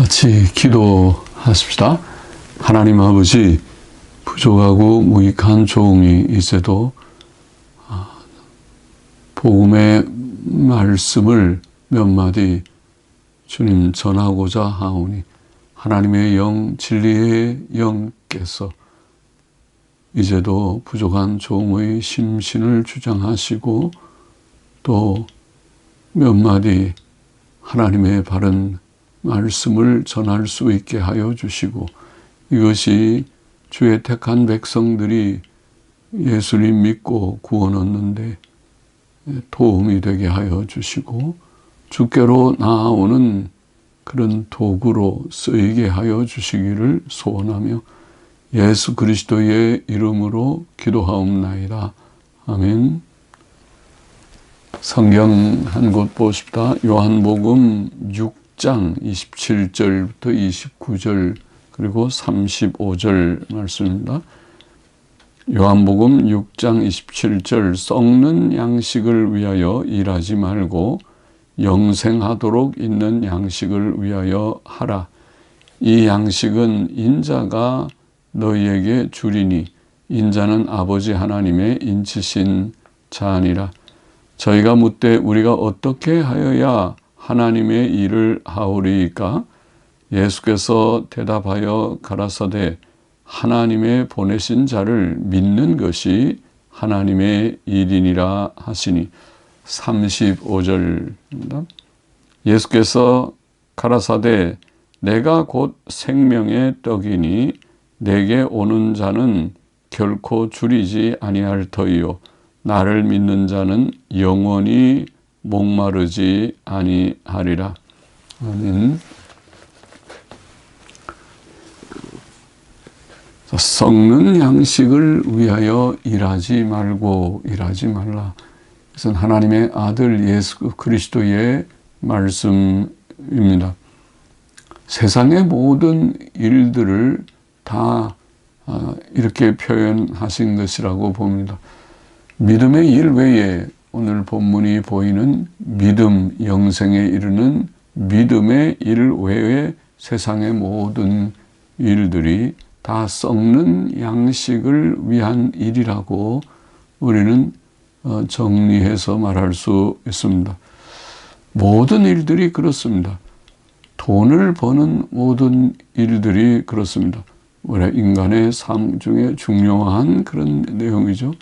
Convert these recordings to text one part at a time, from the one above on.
같이 기도하십시다. 하나님 아버지, 부족하고 무익한 종이 이제도 복음의 말씀을 몇 마디 주님 전하고자 하오니 하나님의 영, 진리의 영께서 이제도 부족한 종의 심신을 주장하시고 또 몇 마디 하나님의 바른 말씀을 전할 수 있게 하여 주시고, 이것이 주의 택한 백성들이 예수님 믿고 구원 얻는데 도움이 되게 하여 주시고, 주께로 나아오는 그런 도구로 쓰이게 하여 주시기를 소원하며 예수 그리스도의 이름으로 기도하옵나이다. 아멘. 성경 한 곳 보십시다. 요한복음 6장 27절부터 29절 그리고 35절 말씀입니다. 요한복음 6장 27절, 썩는 양식을 위하여 일하지 말고 영생하도록 있는 양식을 위하여 하라. 이 양식은 인자가 너희에게 주리니 인자는 아버지 하나님의 인치신 자니라. 저희가 묻되 우리가 어떻게 하여야 하나님의 일을 하오리이까? 예수께서 대답하여 가라사대 하나님의 보내신 자를 믿는 것이 하나님의 일이니라 하시니. 35절입니다. 예수께서 가라사대 내가 곧 생명의 떡이니 내게 오는 자는 결코 줄이지 아니할 터이요 나를 믿는 자는 영원히 목마르지 아니하리라. 아멘. 썩는 양식을 위하여 일하지 말고 일하지 말라. 이것은 하나님의 아들 예수 그리스도의 말씀입니다. 세상의 모든 일들을 다 이렇게 표현하신 것이라고 봅니다. 믿음의 일 외에 오늘 본문이 보이는 믿음, 영생에 이르는 믿음의 일 외에 세상의 모든 일들이 다 썩는 양식을 위한 일이라고 우리는 정리해서 말할 수 있습니다. 모든 일들이 그렇습니다. 돈을 버는 모든 일들이 그렇습니다. 우리 인간의 삶 중에 중요한 그런 내용이죠.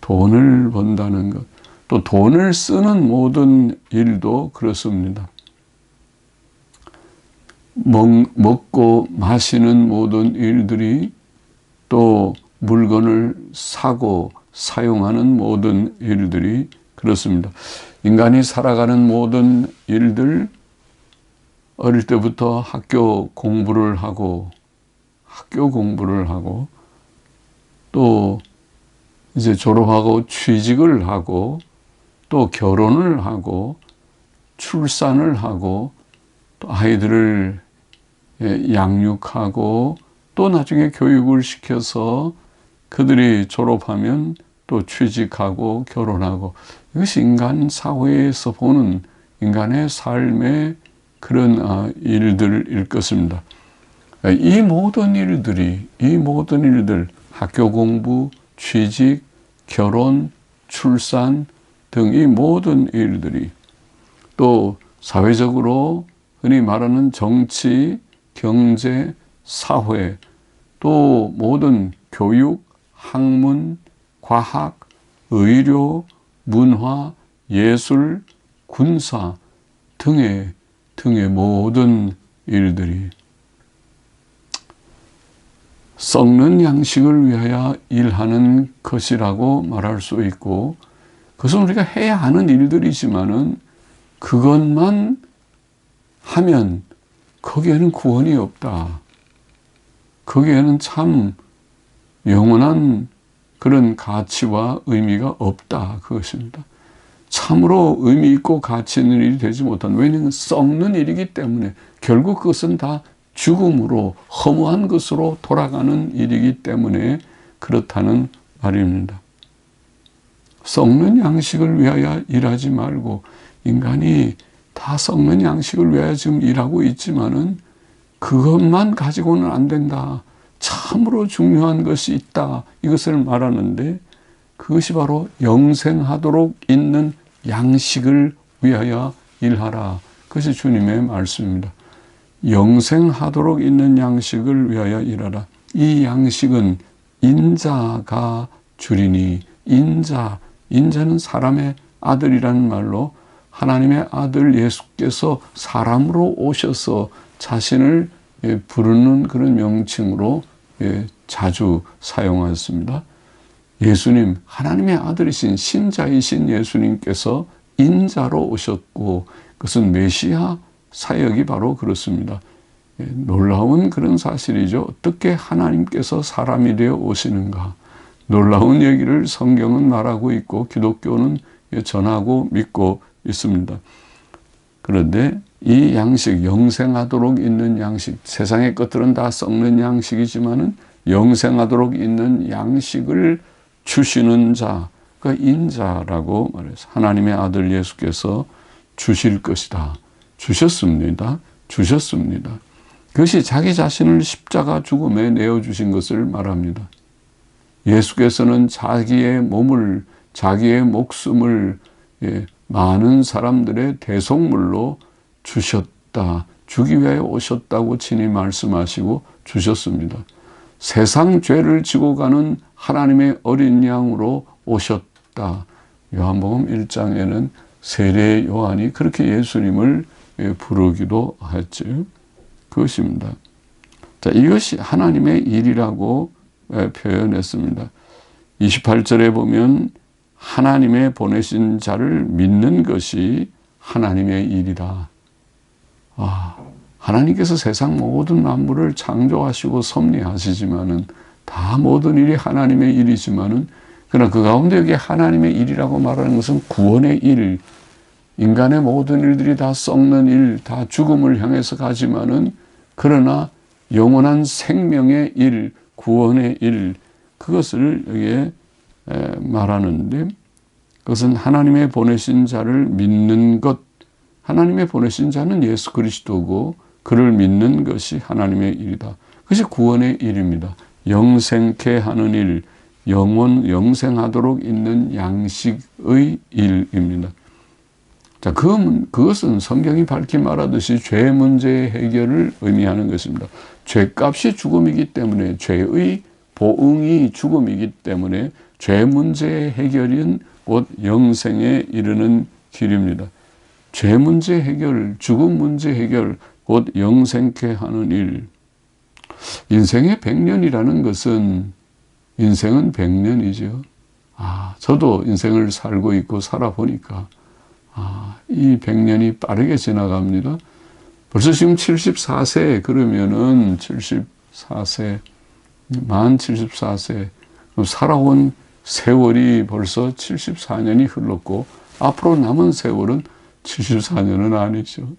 돈을 번다는 것, 또 돈을 쓰는 모든 일도 그렇습니다. 먹고 마시는 모든 일들이, 또 물건을 사고 사용하는 모든 일들이 그렇습니다. 인간이 살아가는 모든 일들, 어릴 때부터 학교 공부를 하고 또 이제 졸업하고 취직을 하고 또 결혼을 하고 출산을 하고 또 아이들을 양육하고 또 나중에 교육을 시켜서 그들이 졸업하면 또 취직하고 결혼하고, 이것이 인간 사회에서 보는 인간의 삶의 그런 일들일 것입니다. 이 모든 일들, 학교 공부, 취직, 결혼, 출산 등 이 모든 일들이, 또 사회적으로 흔히 말하는 정치, 경제, 사회, 또 모든 교육, 학문, 과학, 의료, 문화, 예술, 군사 등의 모든 일들이 썩는 양식을 위하여 일하는 것이라고 말할 수 있고, 그것은 우리가 해야 하는 일들이지만은 그것만 하면 거기에는 구원이 없다. 거기에는 참 영원한 그런 가치와 의미가 없다. 그것입니다. 참으로 의미 있고 가치 있는 일이 되지 못한, 왜냐하면 썩는 일이기 때문에 결국 그것은 다 죽음으로, 허무한 것으로 돌아가는 일이기 때문에 그렇다는 말입니다. 썩는 양식을 위하여 일하지 말고, 인간이 다 썩는 양식을 위하여 지금 일하고 있지만은 그것만 가지고는 안 된다. 참으로 중요한 것이 있다. 이것을 말하는데 그것이 바로 영생하도록 있는 양식을 위하여 일하라. 그것이 주님의 말씀입니다. 영생하도록 있는 양식을 위하여 일하라. 이 양식은 인자가 주리니, 인자는 사람의 아들이라는 말로 하나님의 아들 예수께서 사람으로 오셔서 자신을 부르는 그런 명칭으로 자주 사용하였습니다. 예수님, 하나님의 아들이신 신자이신 예수님께서 인자로 오셨고, 그것은 메시아 사역이 바로 그렇습니다. 놀라운 그런 사실이죠. 어떻게 하나님께서 사람이 되어 오시는가. 놀라운 얘기를 성경은 말하고 있고 기독교는 전하고 믿고 있습니다. 그런데 이 양식, 영생하도록 있는 양식, 세상의 것들은 다 썩는 양식이지만은 영생하도록 있는 양식을 주시는 자, 그 인자라고 말해서 하나님의 아들 예수께서 주실 것이다. 주셨습니다. 그것이 자기 자신을 십자가 죽음에 내어주신 것을 말합니다. 예수께서는 자기의 몸을, 자기의 목숨을 많은 사람들의 대속물로 주셨다. 주기 위하여 오셨다고 친히 말씀하시고 주셨습니다. 세상 죄를 지고 가는 하나님의 어린 양으로 오셨다. 요한복음 1장에는 세례 요한이 그렇게 예수님을 부르기도 했죠. 그것입니다. 자, 이것이 하나님의 일이라고 표현했습니다. 28절에 보면 하나님의 보내신 자를 믿는 것이 하나님의 일이다. 하나님께서 세상 모든 만물을 창조하시고 섭리하시지만은 다 모든 일이 하나님의 일이지만은 그러나 그 가운데 여기 하나님의 일이라고 말하는 것은 구원의 일, 인간의 모든 일들이 다 썩는 일, 다 죽음을 향해서 가지만은 그러나 영원한 생명의 일, 구원의 일, 그것을 여기에 말하는데 그것은 하나님의 보내신 자를 믿는 것, 하나님의 보내신 자는 예수 그리스도고 그를 믿는 것이 하나님의 일이다. 그것이 구원의 일입니다. 영생케 하는 일, 영생하도록 있는 양식의 일입니다. 자, 그것은 성경이 밝히 말하듯이 죄 문제의 해결을 의미하는 것입니다. 죄값이 죽음이기 때문에 죄의 보응이 죽음이기 때문에 죄 문제의 해결은 곧 영생에 이르는 길입니다. 죄 문제 해결, 죽음 문제 해결, 곧 영생케 하는 일. 인생의 100년이라는 것은 인생은 100년이죠. 저도 인생을 살고 있고 살아보니까 이 100년이 빠르게 지나갑니다. 벌써 지금 74세 그러면은 74세, 만 74세 살아온 세월이 벌써 74년이 흘렀고 앞으로 남은 세월은 74년은 아니죠.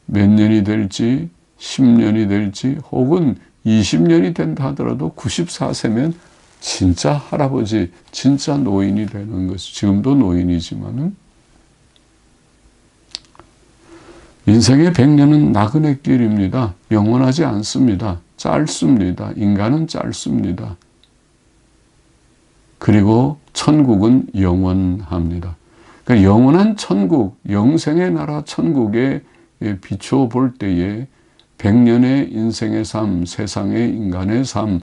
몇 년이 될지 10년이 될지 혹은 20년이 된다 하더라도 94세면 진짜 할아버지, 진짜 노인이 되는 것이 지금도 노인이지만은 인생의 100년은 나그네 길입니다. 영원하지 않습니다. 짧습니다. 인간은 짧습니다. 그리고 천국은 영원합니다. 그러니까 영원한 천국, 영생의 나라 천국에 비추어 볼 때에 100년의 인생의 삶, 세상의 인간의 삶,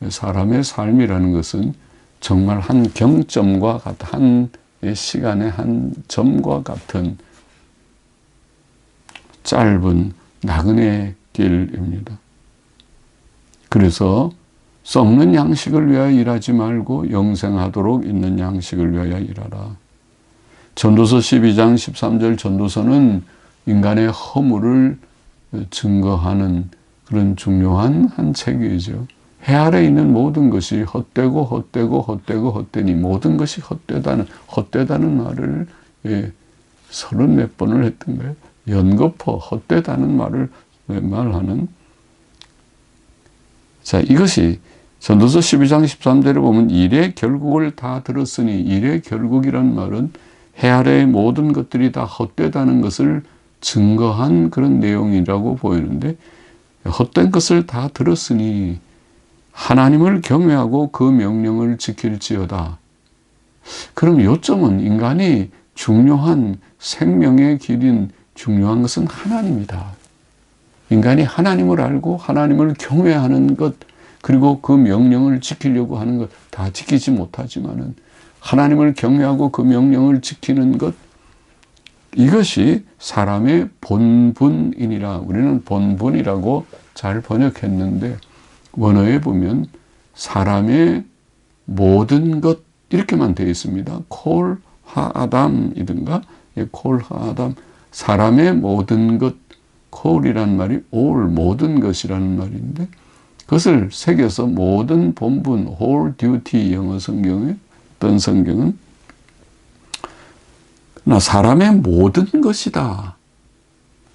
사람의 삶이라는 것은 정말 한 경점과 같은, 한 시간의 한 점과 같은 짧은 나그네 길입니다. 그래서 썩는 양식을 위하여 일하지 말고 영생하도록 있는 양식을 위하여 일하라. 전도서 12장 13절 전도서는 인간의 허물을 증거하는 그런 중요한 한 책이죠. 해 아래 있는 모든 것이 헛되니 모든 것이 헛되다는 말을 30몇 번을 했던 거예요. 연거푸 헛되다는 말을 말하는. 자, 이것이 전도서 12장 13절에 보면 일의 결국을 다 들었으니, 일의 결국이란 말은 해 아래의 모든 것들이 다 헛되다는 것을 증거한 그런 내용이라고 보이는데, 헛된 것을 다 들었으니 하나님을 경외하고 그 명령을 지킬지어다. 그럼 요점은 인간이 중요한 생명의 길인 중요한 것은 하나님이다. 인간이 하나님을 알고 하나님을 경외하는 것, 그리고 그 명령을 지키려고 하는 것 다 지키지 못하지만은 하나님을 경외하고 그 명령을 지키는 것, 이것이 사람의 본분이니라. 우리는 본분이라고 잘 번역했는데 원어에 보면 사람의 모든 것 이렇게만 되어 있습니다. 콜 하아담이든가 콜 하아담, 사람의 모든 것, 콜이란 말이 all, 모든 것이라는 말인데 그것을 새겨서 모든 본분, whole duty, 영어 성경에, 어떤 성경은 사람의 모든 것이다.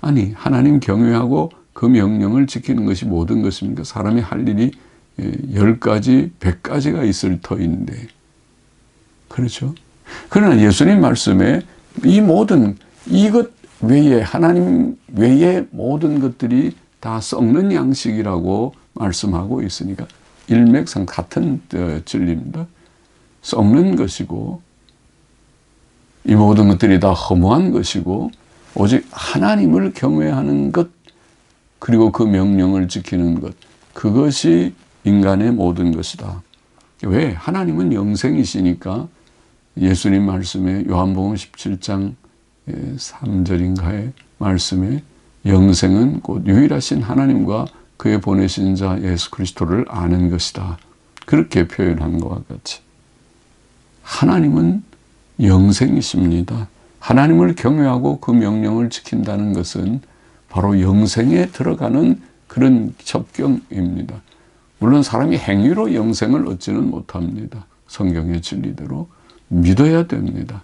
아니, 하나님 경외하고 그 명령을 지키는 것이 모든 것입니까? 사람이 할 일이 10가지, 100가지가 있을 터인데. 그렇죠? 그러나 예수님 말씀에 이 모든, 이것 외에, 하나님 외에 모든 것들이 다 썩는 양식이라고 말씀하고 있으니까 일맥상 같은 진리입니다. 썩는 것이고 이 모든 것들이 다 허무한 것이고 오직 하나님을 경외하는 것, 그리고 그 명령을 지키는 것, 그것이 인간의 모든 것이다. 왜? 하나님은 영생이시니까 예수님 말씀에 요한복음 17장 3절인가의 말씀에 영생은 곧 유일하신 하나님과 그의 보내신 자 예수 그리스도를 아는 것이다. 그렇게 표현한 것과 같이 하나님은 영생이십니다. 하나님을 경외하고 그 명령을 지킨다는 것은 바로 영생에 들어가는 그런 접경입니다. 물론 사람이 행위로 영생을 얻지는 못합니다. 성경의 진리대로 믿어야 됩니다.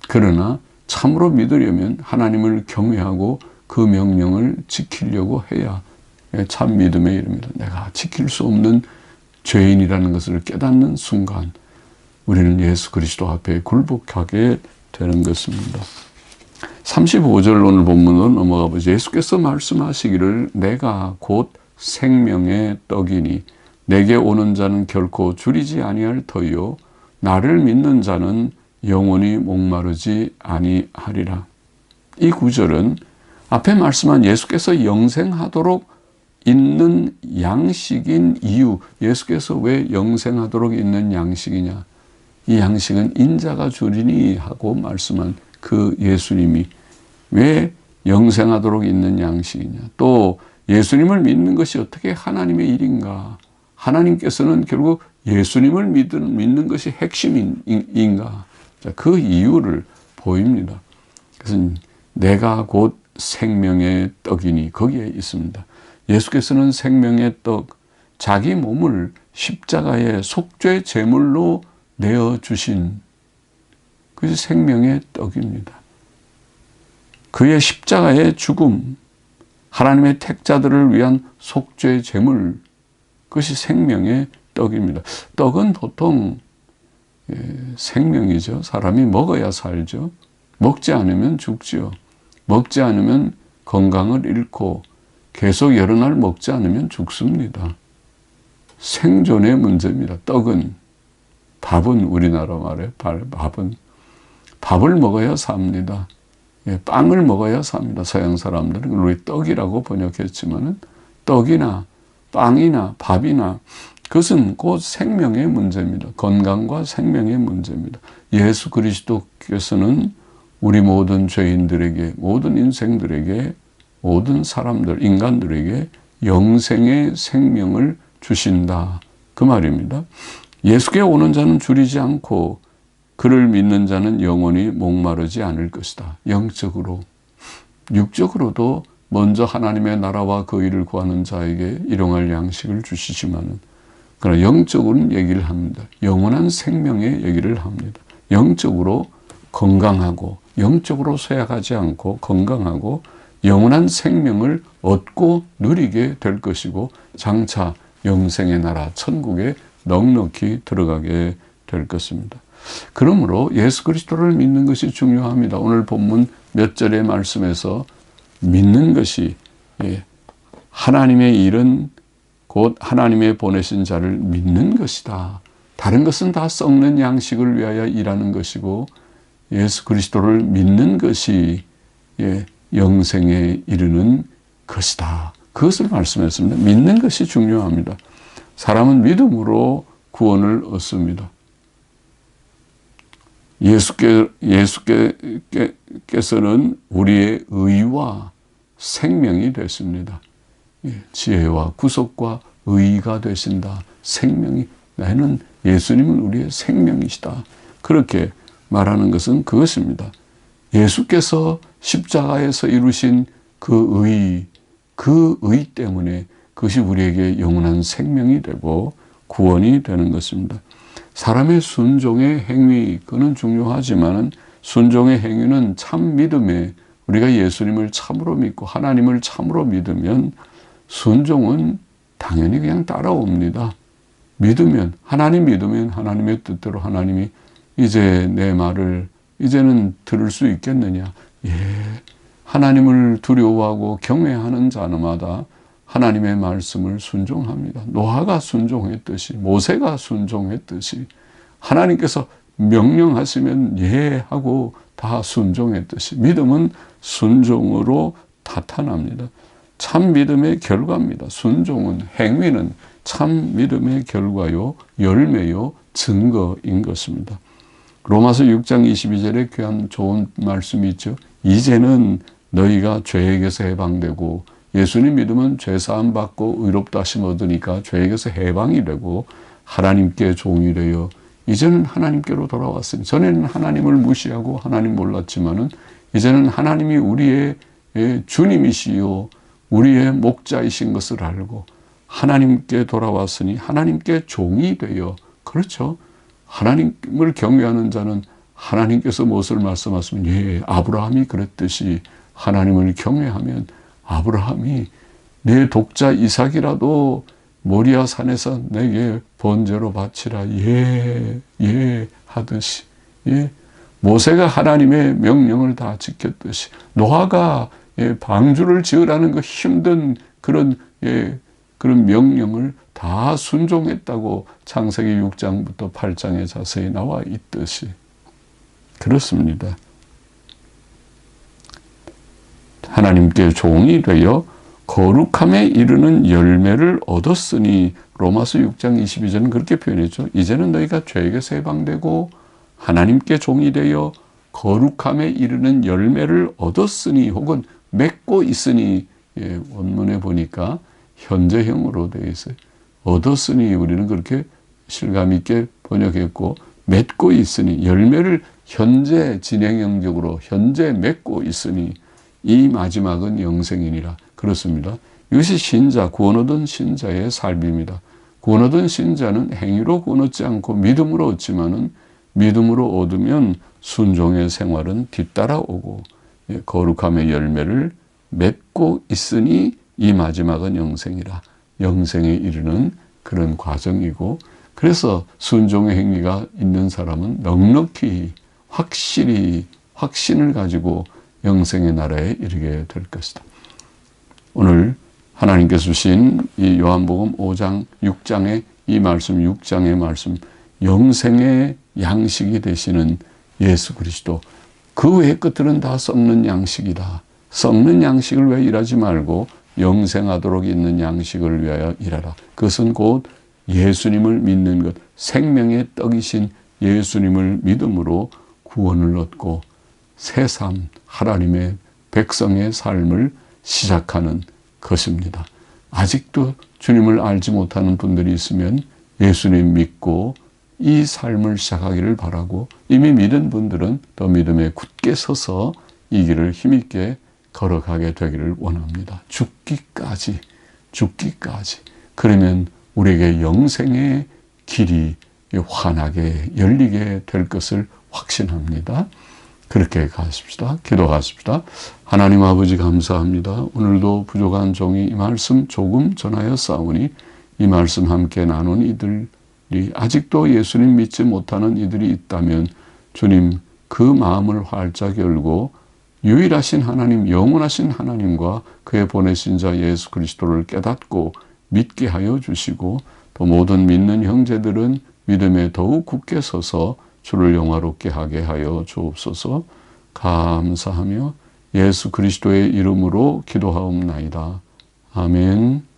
그러나 참으로 믿으려면 하나님을 경외하고 그 명령을 지키려고 해야 참 믿음에 이릅니다. 내가 지킬 수 없는 죄인이라는 것을 깨닫는 순간 우리는 예수 그리스도 앞에 굴복하게 되는 것입니다. 35절 오늘 본문으로 넘어가 보죠. 예수께서 말씀하시기를 내가 곧 생명의 떡이니 내게 오는 자는 결코 줄이지 아니할 터이요 나를 믿는 자는 영원히 목마르지 아니하리라. 이 구절은 앞에 말씀한 예수께서 영생하도록 있는 양식인 이유, 예수께서 왜 영생하도록 있는 양식이냐, 이 양식은 인자가 주리니 하고 말씀한 그 예수님이 왜 영생하도록 있는 양식이냐, 또 예수님을 믿는 것이 어떻게 하나님의 일인가, 하나님께서는 결국 예수님을 믿는 것이 핵심인가, 그 이유를 보입니다. 그래서 내가 곧 생명의 떡이니 거기에 있습니다. 예수께서는 생명의 떡, 자기 몸을 십자가의 속죄 제물로 내어주신 그것이 생명의 떡입니다. 그의 십자가의 죽음, 하나님의 택자들을 위한 속죄 제물, 그것이 생명의 떡입니다. 떡은 보통 생명이죠. 사람이 먹어야 살죠. 먹지 않으면 죽지요. 먹지 않으면 건강을 잃고 계속 여러 날 먹지 않으면 죽습니다. 생존의 문제입니다. 떡은, 밥은 우리나라 말에 밥을 먹어야 삽니다. 빵을 먹어야 삽니다. 서양 사람들은 우리 떡이라고 번역했지만은 떡이나 빵이나 밥이나 그것은 곧 생명의 문제입니다. 건강과 생명의 문제입니다. 예수 그리스도께서는 우리 모든 죄인들에게, 모든 인생들에게, 모든 사람들, 인간들에게 영생의 생명을 주신다. 그 말입니다. 예수께 오는 자는 줄이지 않고 그를 믿는 자는 영원히 목마르지 않을 것이다. 영적으로. 육적으로도 먼저 하나님의 나라와 그 일을 구하는 자에게 일용할 양식을 주시지만은, 그러나 영적으로는 얘기를 합니다. 영원한 생명의 얘기를 합니다. 영적으로 건강하고 영적으로 쇠약하지 않고 건강하고 영원한 생명을 얻고 누리게 될 것이고 장차 영생의 나라 천국에 넉넉히 들어가게 될 것입니다. 그러므로 예수 그리스도를 믿는 것이 중요합니다. 오늘 본문 몇 절의 말씀에서 믿는 것이 하나님의 일은 곧 하나님의 보내신 자를 믿는 것이다. 다른 것은 다 썩는 양식을 위하여 일하는 것이고 예수 그리스도를 믿는 것이 영생에 이르는 것이다. 그것을 말씀했습니다. 믿는 것이 중요합니다. 사람은 믿음으로 구원을 얻습니다. 예수께서는 우리의 의와 생명이 되십니다. 지혜와 구속과 의가 되신다. 생명이, 나는 예수님은 우리의 생명이시다. 그렇게 말하는 것은 그것입니다. 예수께서 십자가에서 이루신 그 의 때문에 그것이 우리에게 영원한 생명이 되고 구원이 되는 것입니다. 사람의 순종의 행위, 그는 중요하지만 순종의 행위는 참 믿음에, 우리가 예수님을 참으로 믿고 하나님을 참으로 믿으면 순종은 당연히 그냥 따라옵니다. 믿으면, 하나님 믿으면 하나님의 뜻대로 하나님이 이제 내 말을 이제는 들을 수 있겠느냐. 하나님을 두려워하고 경외하는 자마다 하나님의 말씀을 순종합니다. 노아가 순종했듯이, 모세가 순종했듯이, 하나님께서 명령하시면 예 하고 다 순종했듯이 믿음은 순종으로 나타납니다. 참 믿음의 결과입니다. 순종은, 행위는 참 믿음의 결과요, 열매요, 증거인 것입니다. 로마서 6장 22절에 귀한 좋은 말씀이 있죠. 이제는 너희가 죄에게서 해방되고, 예수님 믿으면 죄사함 받고 의롭다 하심 얻으니까 죄에게서 해방이 되고 하나님께 종이 되어 이제는 하나님께로 돌아왔으니, 전에는 하나님을 무시하고 하나님 몰랐지만은 이제는 하나님이 우리의 주님이시요 우리의 목자이신 것을 알고 하나님께 돌아왔으니 하나님께 종이 되어, 그렇죠, 하나님을 경외하는 자는 하나님께서 무엇을 말씀하시면 아브라함이 그랬듯이 하나님을 경외하면 아브라함이 내 독자 이삭이라도 모리아 산에서 내게 번제로 바치라 하듯이, 모세가 하나님의 명령을 다 지켰듯이, 노아가 방주를 지으라는 그 힘든 그런 명령을 다 순종했다고 창세기 6장부터 8장에 자세히 나와 있듯이 그렇습니다. 하나님께 종이 되어 거룩함에 이르는 열매를 얻었으니, 로마서 6장 22절은 그렇게 표현했죠. 이제는 너희가 죄에게서 해방되고 하나님께 종이 되어 거룩함에 이르는 열매를 얻었으니, 혹은 맺고 있으니, 원문에 보니까 현재형으로 되어 있어요. 얻었으니 우리는 그렇게 실감 있게 번역했고, 맺고 있으니, 열매를 현재 진행형적으로 현재 맺고 있으니 이 마지막은 영생이니라. 그렇습니다. 이것이 신자, 구원 얻은 신자의 삶입니다. 구원 얻은 신자는 행위로 구원 얻지 않고 믿음으로 얻지만은, 믿음으로 얻으면 순종의 생활은 뒤따라오고 거룩함의 열매를 맺고 있으니 이 마지막은 영생이라. 영생에 이르는 그런 과정이고, 그래서 순종의 행위가 있는 사람은 넉넉히 확실히 확신을 가지고 영생의 나라에 이르게 될 것이다. 오늘 하나님께서 주신 이 요한복음 5장 6장의 이 말씀, 6장의 말씀, 영생의 양식이 되시는 예수 그리스도, 그 외의 것들은 다 썩는 양식이다. 썩는 양식을 위하여 일하지 말고 영생하도록 있는 양식을 위하여 일하라. 그것은 곧 예수님을 믿는 것, 생명의 떡이신 예수님을 믿음으로 구원을 얻고 새 삶, 하나님의 백성의 삶을 시작하는 것입니다. 아직도 주님을 알지 못하는 분들이 있으면 예수님 믿고 이 삶을 시작하기를 바라고, 이미 믿은 분들은 더 믿음에 굳게 서서 이 길을 힘있게 걸어가게 되기를 원합니다. 죽기까지. 그러면 우리에게 영생의 길이 환하게 열리게 될 것을 확신합니다. 그렇게 가십시다. 기도하십시다. 하나님 아버지 감사합니다. 오늘도 부족한 종이 이 말씀 조금 전하여 싸우니, 이 말씀 함께 나눈 이들이 아직도 예수님 믿지 못하는 이들이 있다면 주님 그 마음을 활짝 열고 유일하신 하나님, 영원하신 하나님과 그의 보내신 자 예수 그리스도를 깨닫고 믿게 하여 주시고, 또 모든 믿는 형제들은 믿음에 더욱 굳게 서서 주를 영화롭게 하게 하여 주옵소서. 감사하며 예수 그리스도의 이름으로 기도하옵나이다. 아멘.